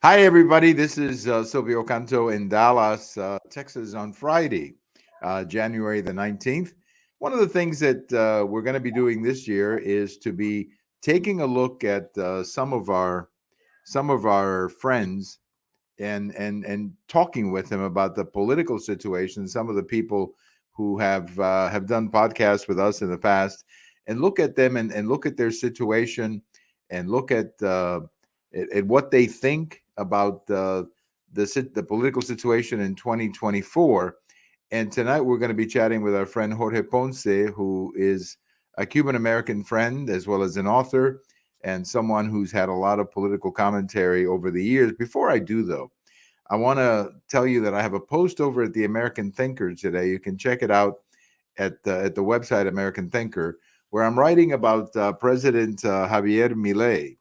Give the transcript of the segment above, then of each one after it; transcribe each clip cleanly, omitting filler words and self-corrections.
Hi, everybody. This is Silvio Canto in Dallas, Texas on Friday, January the 19th. One of the things that we're going to be doing this year is to be taking a look at some of our friends and talking with them about the political situation. Some of the people who have done podcasts with us in the past, and look at them and look at their situation and look at what they think about the political situation in 2024. And tonight we're going to be chatting with our friend Jorge Ponce, who is a Cuban American friend as well as an author and someone who's had a lot of political commentary over the years. Before I do, though, I want to tell you that I have a post over at the American Thinker today. You can check it out at the website American Thinker, where I'm writing about President Javier Milei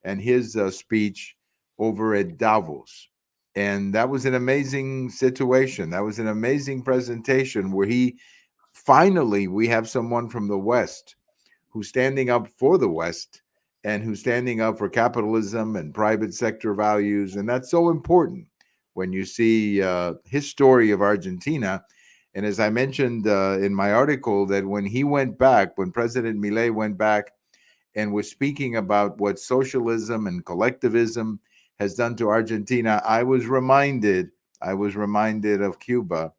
and his speech over at Davos. And that was an amazing situation. That was an amazing presentation where he finally, we have someone from the West who's standing up for the West and who's standing up for capitalism and private sector values. And that's so important when you see his story of Argentina. And as I mentioned in my article, that when he went back, when President Milei went back and was speaking about what socialism and collectivism has done to Argentina, I was reminded of Cuba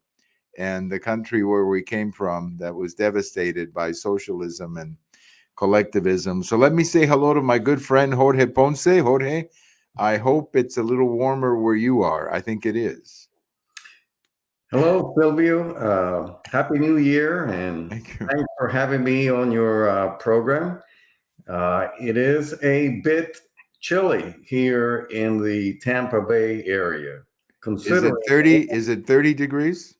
and the country where we came from that was devastated by socialism and collectivism. So let me say hello to my good friend Jorge Ponce. Jorge, I hope it's a little warmer where you are. I think it is. Hello, Silvio. Happy New Year, and Thank you. thanks for having me on your program. It is a bit chilly here in the Tampa Bay area, Is it considering 30? Is it 30 degrees?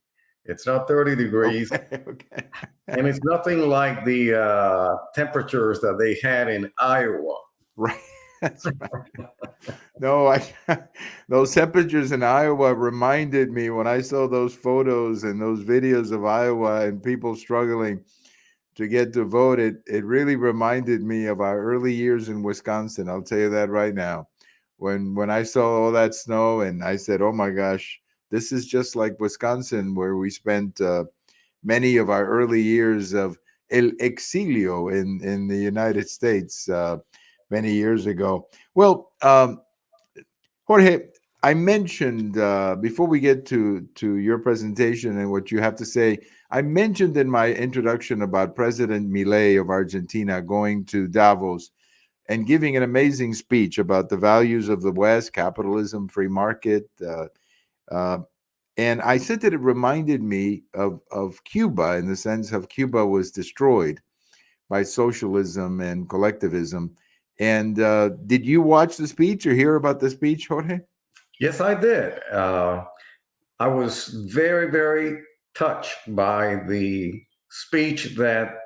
it's not 30 degrees, Okay, okay. and it's nothing like the temperatures that they had in Iowa. Right. That's right. No, those temperatures in Iowa reminded me when I saw those photos and those videos of Iowa and people struggling to get to vote. It really reminded me of our early years in Wisconsin. I'll tell you that right now. When I saw all that snow and I said, "Oh my gosh, this is just like Wisconsin, where we spent many of our early years of el exilio in the United States many years ago." Well, Jorge, I mentioned before we get to your presentation and what you have to say, I mentioned in my introduction about President Milei of Argentina going to Davos and giving an amazing speech about the values of the West, capitalism, free market. Uh, and I said that it reminded me of Cuba in the sense of Cuba was destroyed by socialism and collectivism. And did you watch the speech or hear about the speech, Jorge? Yes, I did. I was very, very touched by the speech that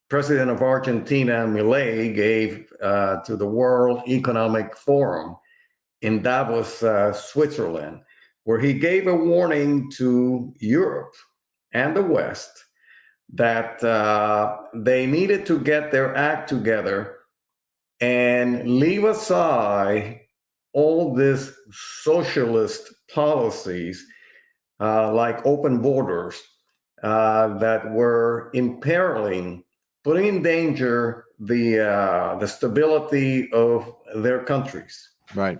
President of Argentina, Milei, gave to the World Economic Forum in Davos, Switzerland, where he gave a warning to Europe and the West that they needed to get their act together and leave aside all these socialist policies like open borders that were imperiling, putting in danger the stability of their countries. Right.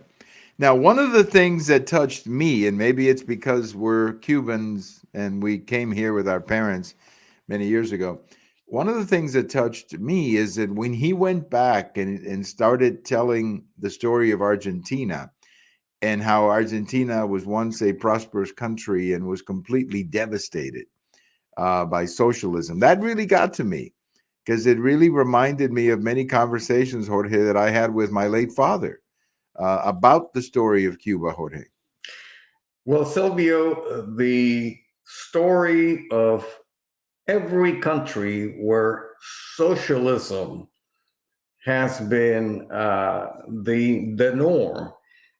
Now, one of the things that touched me, and maybe it's because we're Cubans and we came here with our parents many years ago. One of the things that touched me is that when he went back and started telling the story of Argentina and how Argentina was once a prosperous country and was completely devastated by socialism, that really got to me because it really reminded me of many conversations, Jorge, that I had with my late father about the story of Cuba, Jorge. Well, Silvio, the story of every country where socialism has been the norm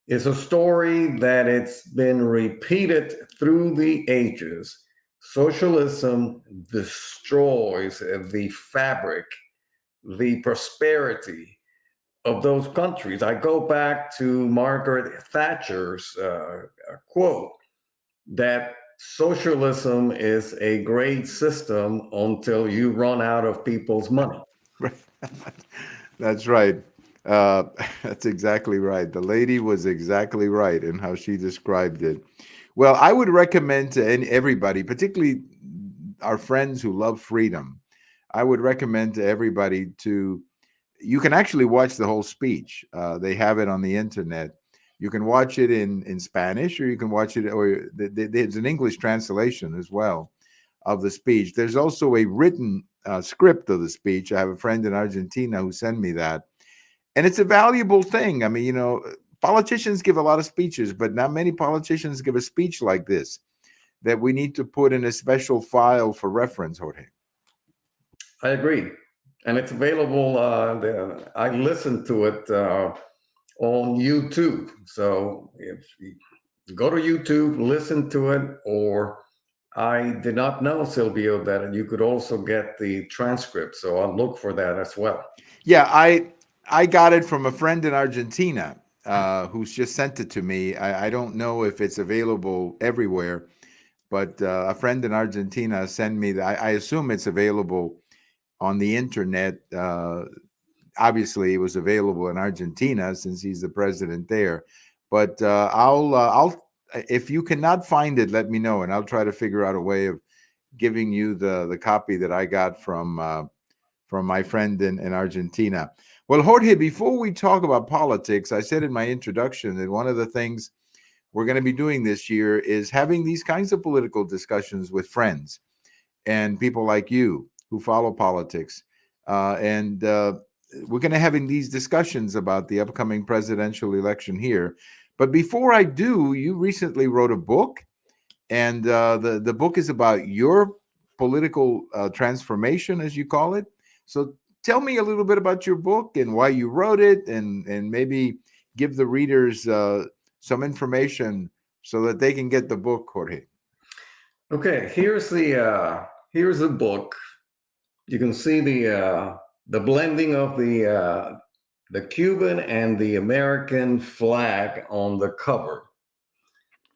is a story that it's been repeated through the ages. Socialism destroys the fabric, the prosperity, of those countries. I go back to Margaret Thatcher's quote that socialism is a great system until you run out of people's money. Right. That's right. Uh, that's exactly right. The lady was exactly right in how she described it. Well, I would recommend to everybody, particularly our friends who love freedom, I would recommend to everybody to, you can actually watch the whole speech. They have it on the internet. You can watch it in Spanish, or you can watch it, or there's an English translation as well of the speech. There's also a written script of the speech. I have a friend in Argentina who sent me that. And it's a valuable thing. I mean, politicians give a lot of speeches, but not many politicians give a speech like this that we need to put in a special file for reference, Jorge. I agree. And it's available. I listened to it on YouTube. So if you go to YouTube, listen to it, or I did not know, Silvio, that you could also get the transcript. So I'll look for that as well. Yeah, I got it from a friend in Argentina who's just sent it to me. I don't know if it's available everywhere, but a friend in Argentina sent me that. I assume it's available on the internet. Obviously, it was available in Argentina since he's the president there. But I'll if you cannot find it, let me know, and I'll try to figure out a way of giving you the copy that I got from my friend in Argentina. Well, Jorge, before we talk about politics, I said in my introduction that one of the things we're going to be doing this year is having these kinds of political discussions with friends and people like you who follow politics. And we're going to having these discussions about the upcoming presidential election here. But before I do, you recently wrote a book, and the book is about your political transformation, as you call it. So tell me a little bit about your book and why you wrote it, and maybe give the readers some information so that they can get the book, Jorge. Okay, here's the book. You can see the blending of the Cuban and the American flag on the cover.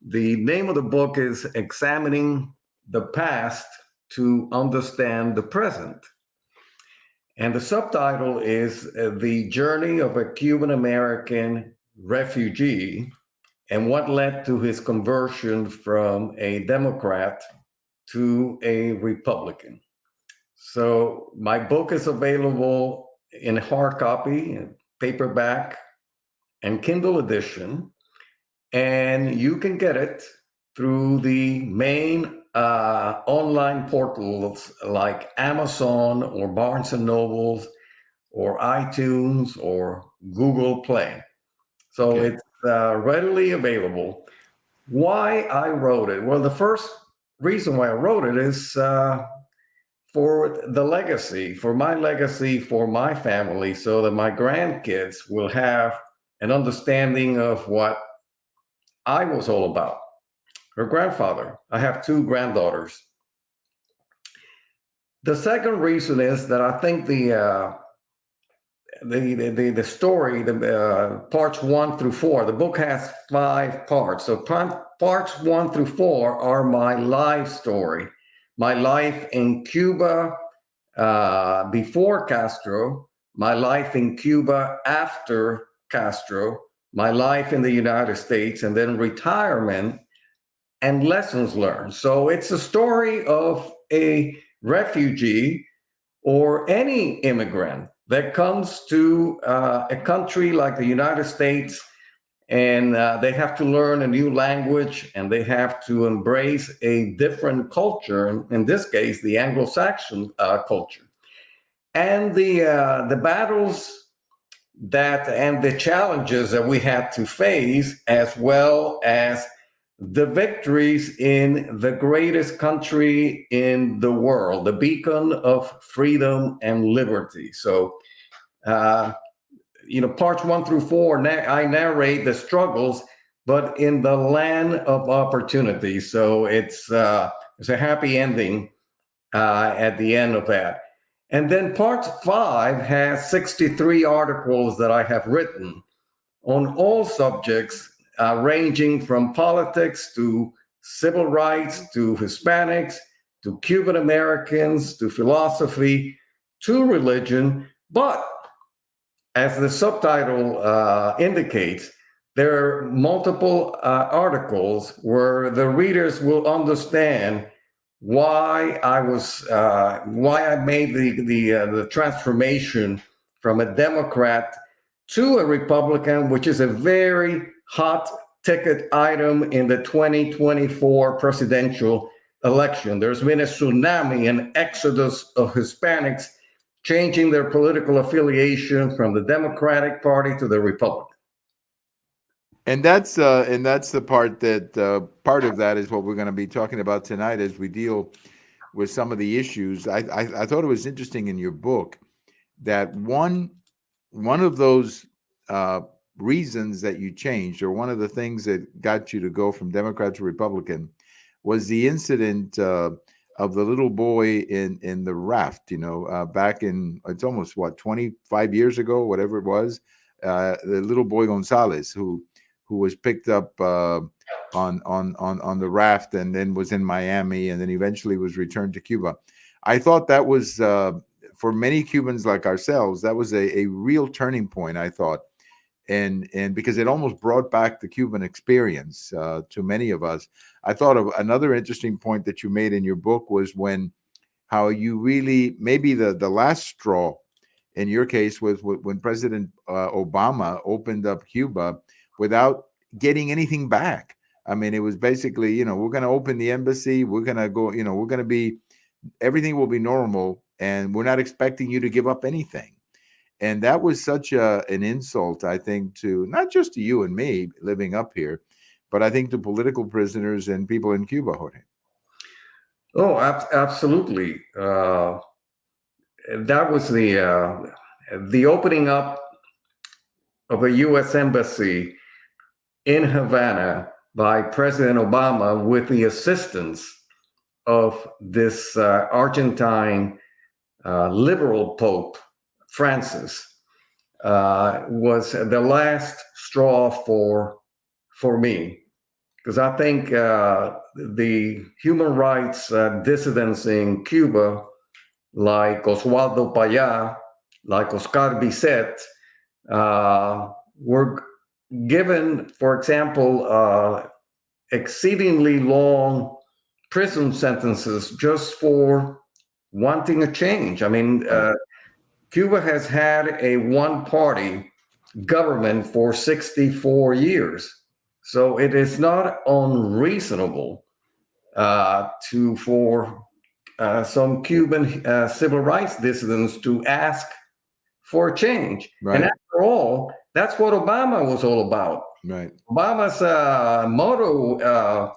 The name of the book is Examining the Past to Understand the Present. And the subtitle is The Journey of a Cuban American Refugee and What Led to His Conversion from a Democrat to a Republican. So my book is available in hard copy, paperback, and Kindle edition. And you can get it through the main online portals like Amazon or Barnes and Nobles or iTunes or Google Play. So Okay. it's readily available. Why I wrote it? Well, the first reason why I wrote it is for the legacy, for my family, so that my grandkids will have an understanding of what I was all about. Her grandfather. I have two granddaughters. The second reason is that I think the story, the parts 1 through 4, the book has 5 parts. So parts 1 through 4 are my life story, my life in Cuba before Castro, my life in Cuba after Castro, my life in the United States, and then retirement and lessons learned. So it's a story of a refugee or any immigrant that comes to a country like the United States, and they have to learn a new language, and they have to embrace a different culture, in this case, the Anglo-Saxon culture. And the battles and the challenges that we had to face, as well as the victories in the greatest country in the world, the beacon of freedom and liberty. So, parts 1 through 4, I narrate the struggles, but in the land of opportunity. So it's a happy ending at the end of that. And then part 5 has 63 articles that I have written on all subjects, ranging from politics to civil rights to Hispanics to Cuban Americans to philosophy to religion. But as the subtitle indicates, there are multiple articles where the readers will understand why I made the transformation from a Democrat to a Republican, which is a very hot ticket item in the 2024 presidential election. There's been a tsunami, an exodus of Hispanics changing their political affiliation from the Democratic Party to the Republican. And that's the part that part of that is what we're going to be talking about tonight as we deal with some of the issues. I thought it was interesting in your book that one of those reasons that you changed, or one of the things that got you to go from Democrat to Republican, was the incident of the little boy in the raft. Back in, it's almost 25 years ago, whatever it was. The little boy Gonzalez who was picked up on the raft and then was in Miami and then eventually was returned to Cuba. I thought that was for many Cubans like ourselves, that was a real turning point, I thought. And because it almost brought back the Cuban experience to many of us. I thought of another interesting point that you made in your book was how you really, maybe the last straw in your case was when President Obama opened up Cuba without getting anything back. I mean, it was basically, we're going to open the embassy. We're going to go, we're going to be, everything will be normal. And we're not expecting you to give up anything. And that was such an insult, I think, to not just to you and me living up here, but I think to political prisoners and people in Cuba, Jorge. Oh, absolutely. That was the opening up of a U.S. embassy in Havana by President Obama with the assistance of this Argentine liberal Pope Francis, was the last straw for me, because I think the human rights dissidents in Cuba, like Oswaldo Payá, like Oscar Bisset, were given, for example, exceedingly long prison sentences just for wanting a change. I mean, Cuba has had a one-party government for 64 years. So it is not unreasonable for some Cuban civil rights dissidents to ask for a change. Right. And after all, that's what Obama was all about. Right. Obama's motto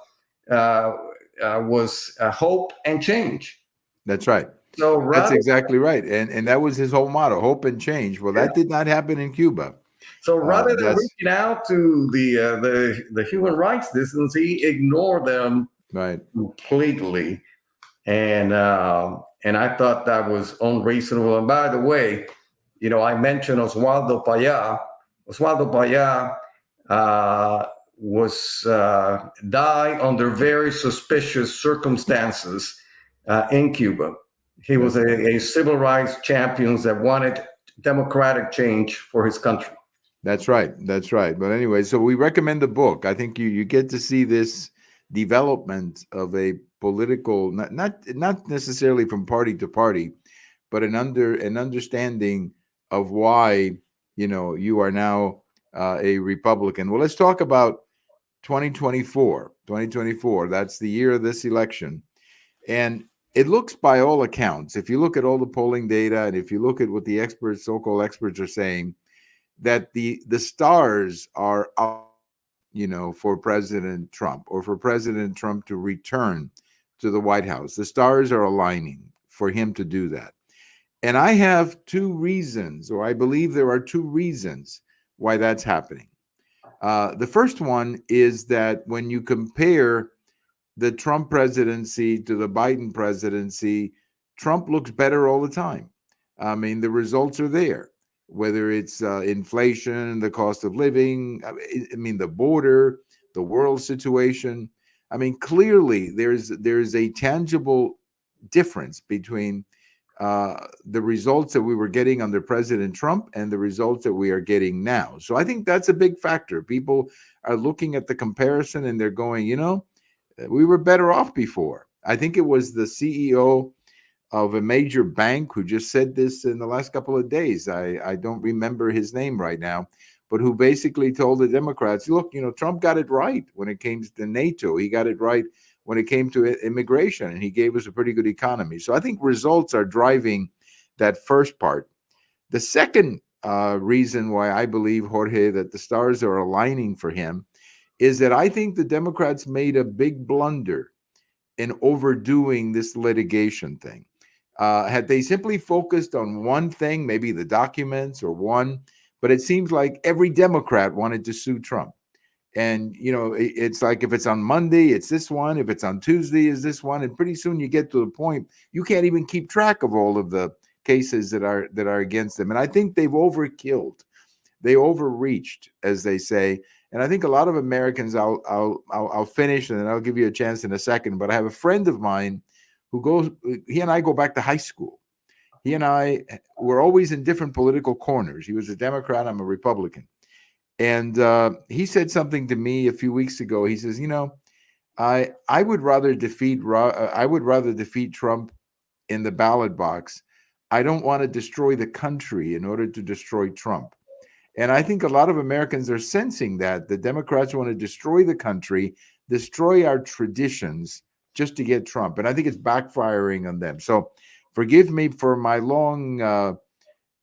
was hope and change. That's right. So that's exactly right. And that was his whole motto, hope and change. Well, that did not happen in Cuba. So rather than reaching out to the human rights dissidents, he ignored them completely. And I thought that was unreasonable. And by the way, I mentioned Oswaldo Payá. Oswaldo Payá died under very suspicious circumstances in Cuba. He was a civil rights champion that wanted democratic change for his country. That's right. That's right. But anyway, so we recommend the book. I think you get to see this development of a political, not necessarily from party to party, but an understanding of why you are now a Republican. Well, let's talk about 2024. 2024. That's the year of this election, and it looks, by all accounts, if you look at all the polling data and if you look at what the experts, so-called experts, are saying, that the stars are out, for President Trump, or for President Trump to return to the White House. The stars are aligning for him to do that. And I have two reasons, or I believe there are two reasons why that's happening. The first one is that when you compare the Trump presidency to the Biden presidency, Trump looks better all the time. I mean, the results are there. Whether it's inflation, the cost of living, I mean, the border, the world situation. I mean, clearly there's a tangible difference between the results that we were getting under President Trump and the results that we are getting now. So I think that's a big factor. People are looking at the comparison and they're going, we were better off before. I think it was the CEO of a major bank who just said this in the last couple of days. I don't remember his name right now, but who basically told the Democrats, look, Trump got it right when it came to NATO. He got it right when it came to immigration, and he gave us a pretty good economy. So I think results are driving that first part. The second reason why I believe, Jorge, that the stars are aligning for him is that I think the Democrats made a big blunder in overdoing this litigation thing. Had they simply focused on one thing, maybe the documents or one, but it seems like every Democrat wanted to sue Trump. And, it's like if it's on Monday, it's this one. If it's on Tuesday, is this one. And pretty soon you get to the point you can't even keep track of all of the cases that are against them. And I think they've overkilled. They overreached, as they say. And I think a lot of Americans, I'll finish and then I'll give you a chance in a second. But I have a friend of mine he and I go back to high school. He and I were always in different political corners. He was a Democrat, I'm a Republican. And he said something to me a few weeks ago. He says, I would rather defeat Trump in the ballot box. I don't want to destroy the country in order to destroy Trump. And I think a lot of Americans are sensing that the Democrats want to destroy the country, destroy our traditions just to get Trump. And I think it's backfiring on them. So forgive me for my long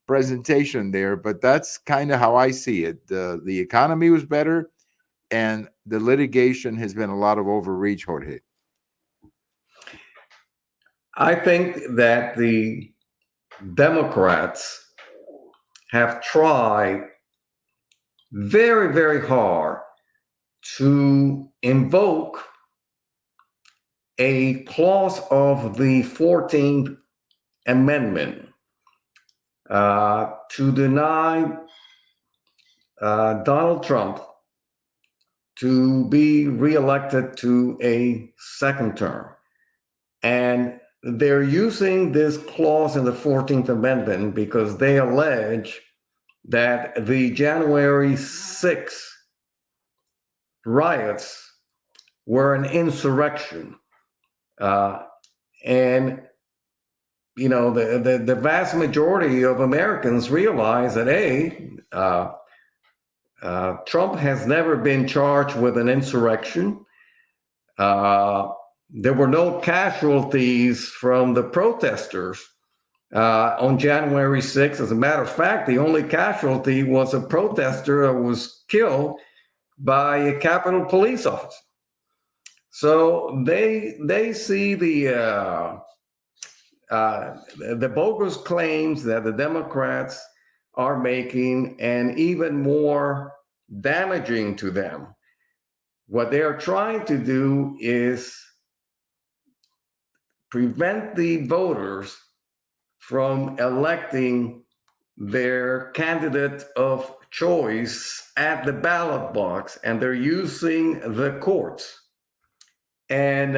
presentation there, but that's kind of how I see it. The economy was better, and the litigation has been a lot of overreach, Jorge. I think that the Democrats have tried very, very hard to invoke a clause of the 14th Amendment to deny Donald Trump to be reelected to a second term. And they're using this clause in the 14th Amendment because they allege that the January 6th riots were an insurrection. And the vast majority of Americans realize that Trump has never been charged with an insurrection. There were no casualties from the protesters on January 6th. As a matter of fact, the only casualty was a protester that was killed by a Capitol police officer. So they see the bogus claims that the Democrats are making, and even more damaging to them. What they are trying to do is prevent the voters from electing their candidate of choice at the ballot box, and they're using the courts. And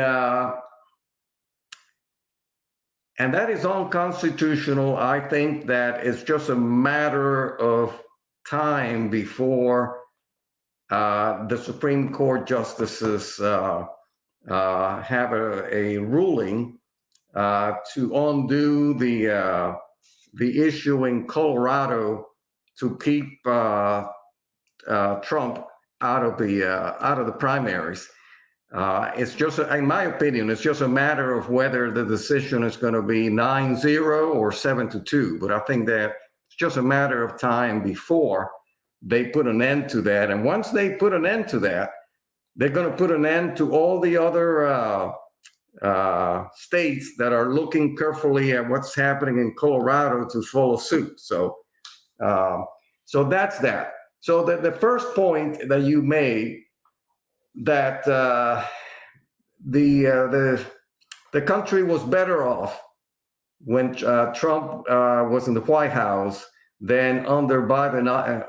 that is unconstitutional. I think that it's just a matter of time before the Supreme Court justices have a ruling to undo the issue in Colorado to keep Trump out of the primaries. It's just, in my opinion, it's just a matter of whether the decision is going to be 9-0 or 7-2. But I think that it's just a matter of time before they put an end to that. And once they put an end to that, they're going to put an end to all the other states that are looking carefully at what's happening in Colorado to follow suit. So that's that. So the first point that you made, that the country was better off when Trump was in the White House, then under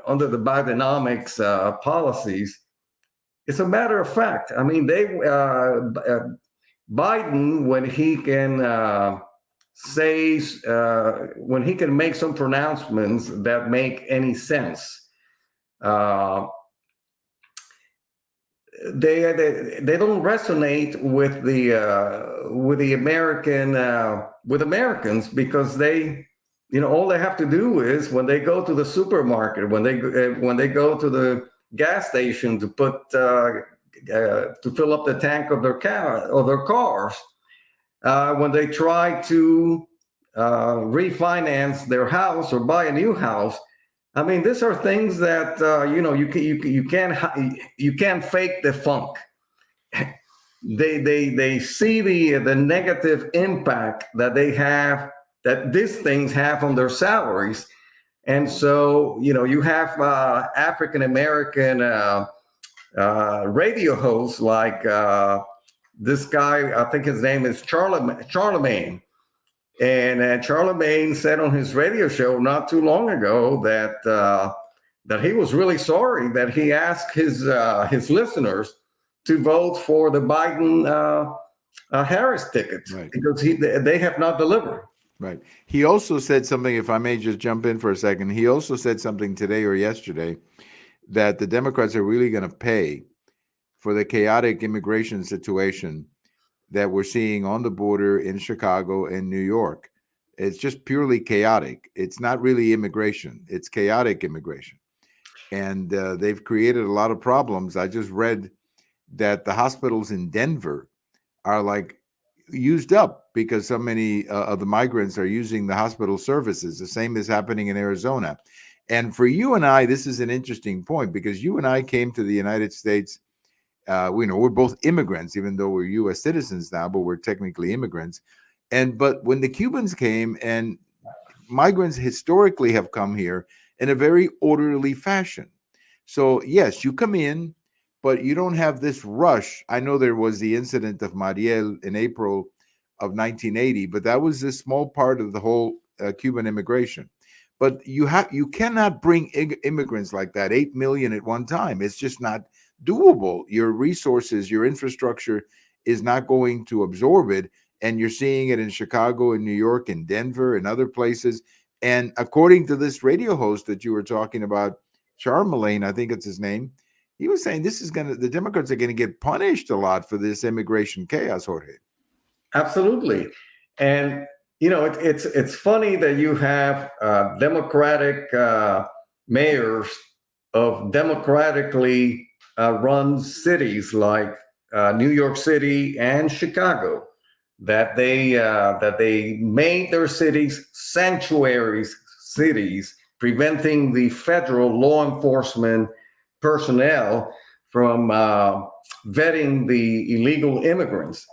under the Bidenomics policies, it's a matter of fact. I mean, Biden, when he can when he can make some pronouncements that make any sense, uh, they don't resonate with the with Americans, because all they have to do is, when they go to the supermarket, when they go to the gas station to fill up the tank of their cars, when they try to refinance their house or buy a new house. I mean, these are things that you can't fake the funk. They see the negative impact that these things have on their salaries, and so you have African American radio hosts like this guy. I think his name is Charlemagne. And Charlemagne said on his radio show not too long ago that he was really sorry that he asked his listeners to vote for the Biden Harris tickets, Right. because they have not delivered. Right. He also said something, if I may just jump in for a second. He also said something today or yesterday that the Democrats are really going to pay for the chaotic immigration situation that we're seeing on the border in Chicago and New York. It's just purely chaotic. It's not really immigration. It's chaotic immigration. And they've created a lot of problems. I just read that the hospitals in Denver are like used up because so many of the migrants are using the hospital services. The same is happening in Arizona. And for you and I, this is an interesting point, because you and I came to the United States. We're both immigrants, even though we're U.S. citizens now, but we're technically immigrants. But when the Cubans came, and migrants historically have come here in a very orderly fashion. So yes, you come in, but you don't have this rush. I know there was the incident of Mariel in April of 1980, but that was a small part of the whole Cuban immigration. But you cannot bring immigrants like that, 8 million at one time. It's just not doable. Your resources, your infrastructure is not going to absorb it. And you're seeing it in Chicago and New York and Denver and other places. And according to this radio host that you were talking about, Charlemagne, I think it's his name, he was saying the Democrats are going to get punished a lot for this immigration chaos, Jorge. Absolutely. And it's funny that you have Democratic mayors of democratically run cities like New York City and Chicago, that they made their cities sanctuary cities, preventing the federal law enforcement personnel from vetting the illegal immigrants.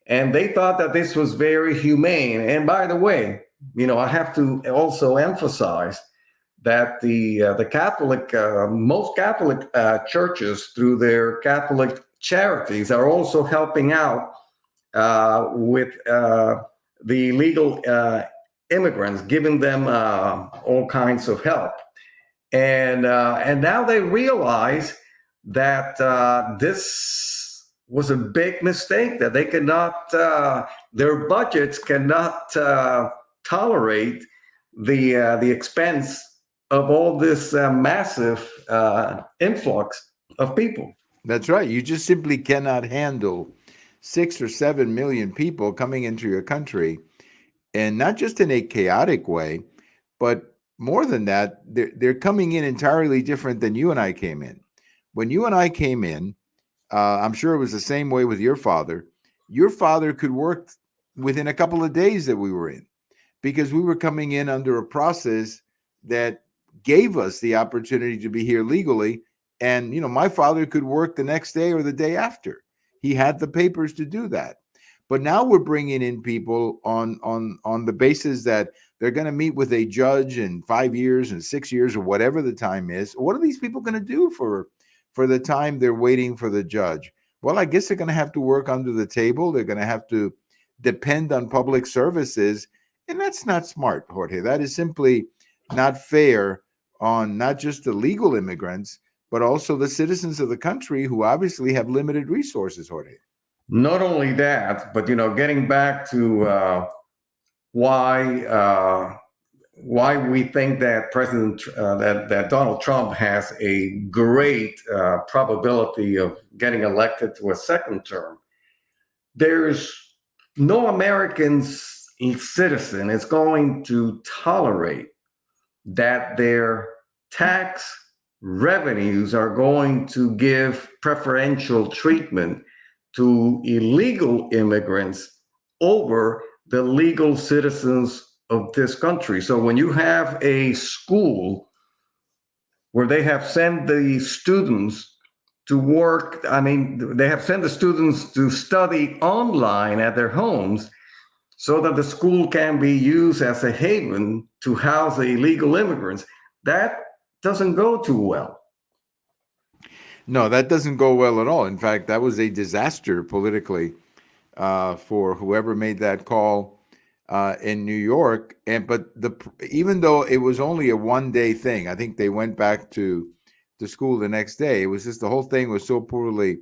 And they thought that this was very humane. And by the way, I have to also emphasize that the Catholic, most Catholic churches, through their Catholic charities, are also helping out with the illegal immigrants, giving them all kinds of help. And now they realize that this was a big mistake, that they cannot, their budgets cannot tolerate the expense of all this massive influx of people. That's right. You just simply cannot handle 6 or 7 million people coming into your country, and not just in a chaotic way, but more than that, they're coming in entirely different than you and I came in. When you and I came in, I'm sure it was the same way with your father. Your father could work within a couple of days that we were in, because we were coming in under a process that gave us the opportunity to be here legally. And, my father could work the next day or the day after. He had the papers to do that. But now we're bringing in people on the basis that they're going to meet with a judge in 5 years and 6 years or whatever the time is. What are these people going to do for the time they're waiting for the judge? Well, I guess they're going to have to work under the table. They're going to have to depend on public services. And that's not smart, Jorge. That is simply not fair on not just the legal immigrants, but also the citizens of the country who obviously have limited resources, Jorge. Not only that, but getting back to why why we think that that Donald Trump has a great probability of getting elected to a second term. There's no American citizen is going to tolerate that their tax revenues are going to give preferential treatment to illegal immigrants over the legal citizens of this country. So when you have a school where they have sent the students to work, I mean, they have sent the students to study online at their homes so that the school can be used as a haven to house the illegal immigrants. That doesn't go too well. No, that doesn't go well at all. In fact, that was a disaster politically for whoever made that call in New York. But even though it was only a one-day thing, I think they went back to school the next day. It was just the whole thing was so poorly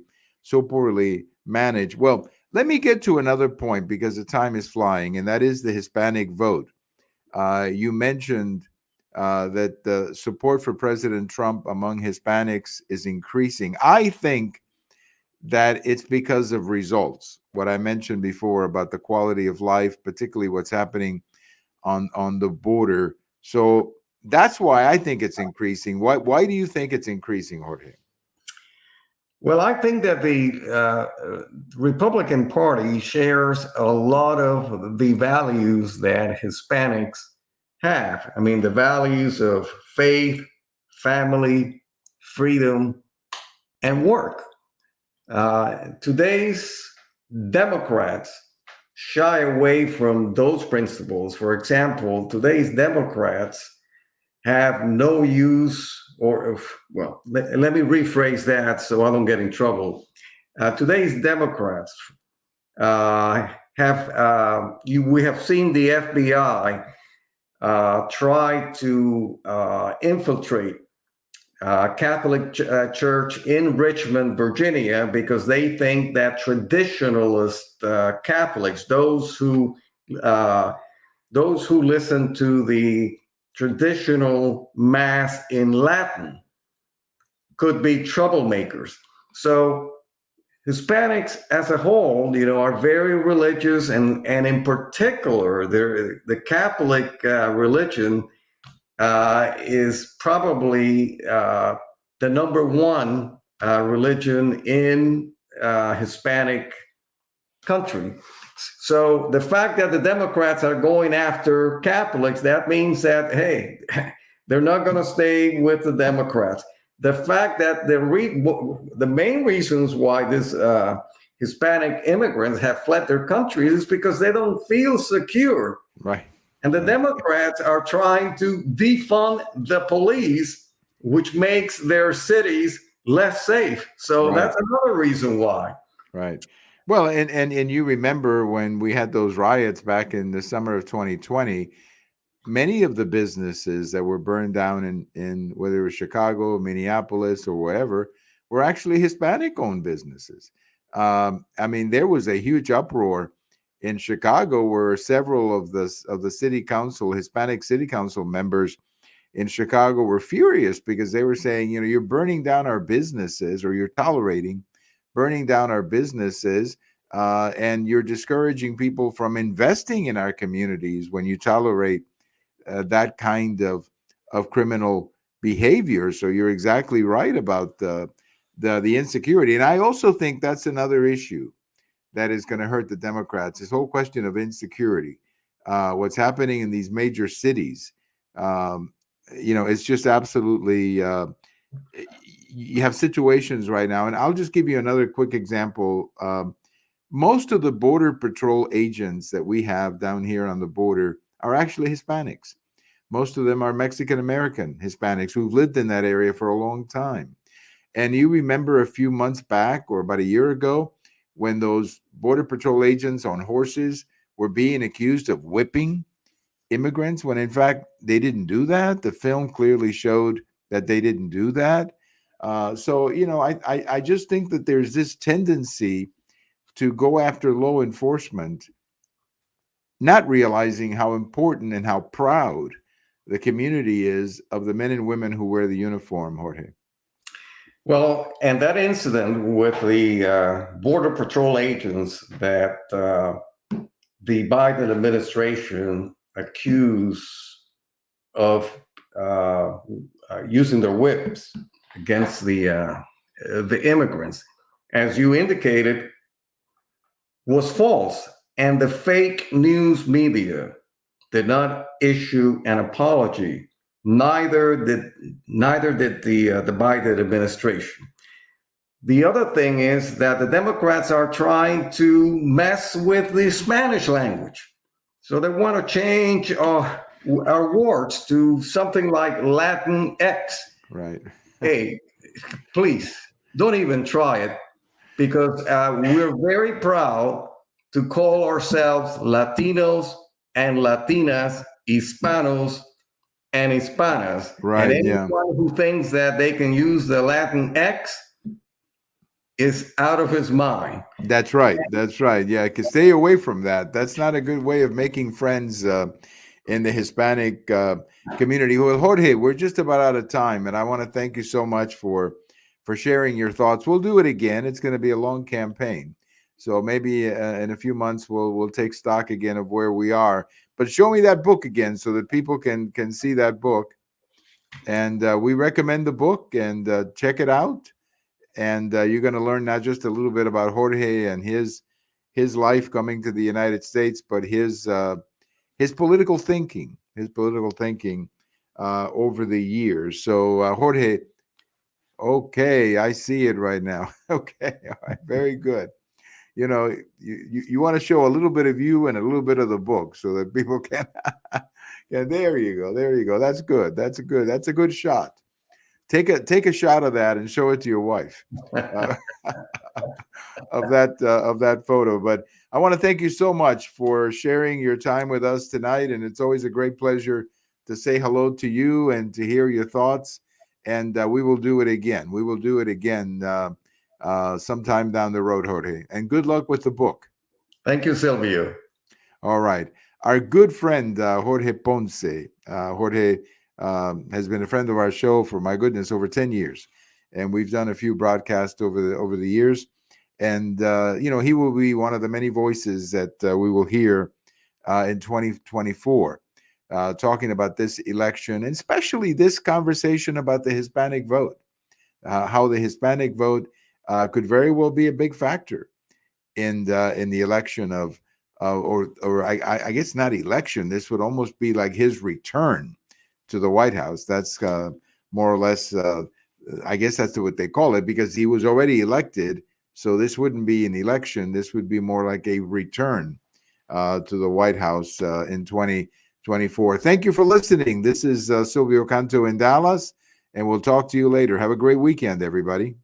managed. Well, let me get to another point because the time is flying, and that is the Hispanic vote. You mentioned that the support for President Trump among Hispanics is increasing. I think that it's because of results. What I mentioned before about the quality of life, particularly what's happening on the border. So that's why I think it's increasing. Why do you think it's increasing, Jorge? Well, I think that the Republican Party shares a lot of the values that Hispanics have. I mean, the values of faith, family, freedom, and work. Today's Democrats shy away from those principles. For example, today's Democrats have no use, well, let me rephrase that so I don't get in trouble. Today's Democrats we have seen the FBI try to infiltrate Catholic Church in Richmond, Virginia, because they think that traditionalist Catholics, those who listen to the traditional mass in Latin, could be troublemakers. So Hispanics as a whole, are very religious, and in particular, the Catholic religion is probably the number one religion in Hispanic country. So the fact that the Democrats are going after Catholics, that means that, hey, they're not going to stay with the Democrats. The fact that the main reasons why this Hispanic immigrants have fled their country is because they don't feel secure. Right. And the Democrats are trying to defund the police, which makes their cities less safe. So that's another reason why. Right. Well, and you remember when we had those riots back in the summer of 2020, many of the businesses that were burned down in whether it was Chicago, Minneapolis, or wherever, were actually Hispanic-owned businesses. I mean, there was a huge uproar in Chicago where several of the city council, Hispanic city council members in Chicago were furious because they were saying, you're burning down our businesses, or you're tolerating burning down our businesses, and you're discouraging people from investing in our communities when you tolerate that kind of criminal behavior. So you're exactly right about the insecurity. And I also think that's another issue that is going to hurt the Democrats, this whole question of insecurity. What's happening in these major cities, it's just absolutely, you have situations right now. And I'll just give you another quick example. Most of the Border Patrol agents that we have down here on the border are actually Hispanics. Most of them are Mexican-American Hispanics who've lived in that area for a long time. And you remember a few months back, or about a year ago, when those Border Patrol agents on horses were being accused of whipping immigrants when in fact they didn't do that. The film clearly showed that they didn't do that. So I just think that there's this tendency to go after law enforcement, not realizing how important and how proud the community is of the men and women who wear the uniform, Jorge. Well, and that incident with the Border Patrol agents that the Biden administration accused of using their whips against the immigrants, as you indicated, was false, and the fake news media did not issue an apology. Neither did the Biden administration. The other thing is that the Democrats are trying to mess with the Spanish language, so they want to change our words to something like Latin X. Right. Hey, please don't even try it, because we're very proud to call ourselves Latinos and Latinas, Hispanos and Hispanas. Right. And Yeah. anyone who thinks that they can use the Latin X is out of his mind. That's right. That's right. Yeah. Stay away from that. That's not a good way of making friends in the Hispanic community. Well, Jorge, we're just about out of time, and I want to thank you so much for sharing your thoughts. We'll do it again. It's going to be a long campaign, so maybe in a few months we'll take stock again of where we are. But show me that book again so that people can see that book. And we recommend the book, and check it out. And you're going to learn not just a little bit about Jorge and his life coming to the United States, but his political thinking, over the years. So Jorge, okay, I see it right now. Okay, all right, very good. You want to show a little bit of you and a little bit of the book so that people can. Yeah, there you go. That's good. That's a good shot. Take a shot of that and show it to your wife. Of that photo. But I want to thank you so much for sharing your time with us tonight, and it's always a great pleasure to say hello to you and to hear your thoughts. And we will do it again. Sometime down the road, Jorge. And good luck with the book. Thank you, Silvio. All right. Our good friend, Jorge Ponce. Jorge has been a friend of our show for, my goodness, over 10 years. And we've done a few broadcasts over the years. And, he will be one of the many voices that we will hear in 2024, talking about this election, and especially this conversation about the Hispanic vote, how the Hispanic vote could very well be a big factor in the election of, or I guess not election. This would almost be like his return to the White House. That's more or less, I guess that's what they call it, because he was already elected. So this wouldn't be an election. This would be more like a return to the White House in 2024. Thank you for listening. This is Silvio Canto in Dallas, and we'll talk to you later. Have a great weekend, everybody.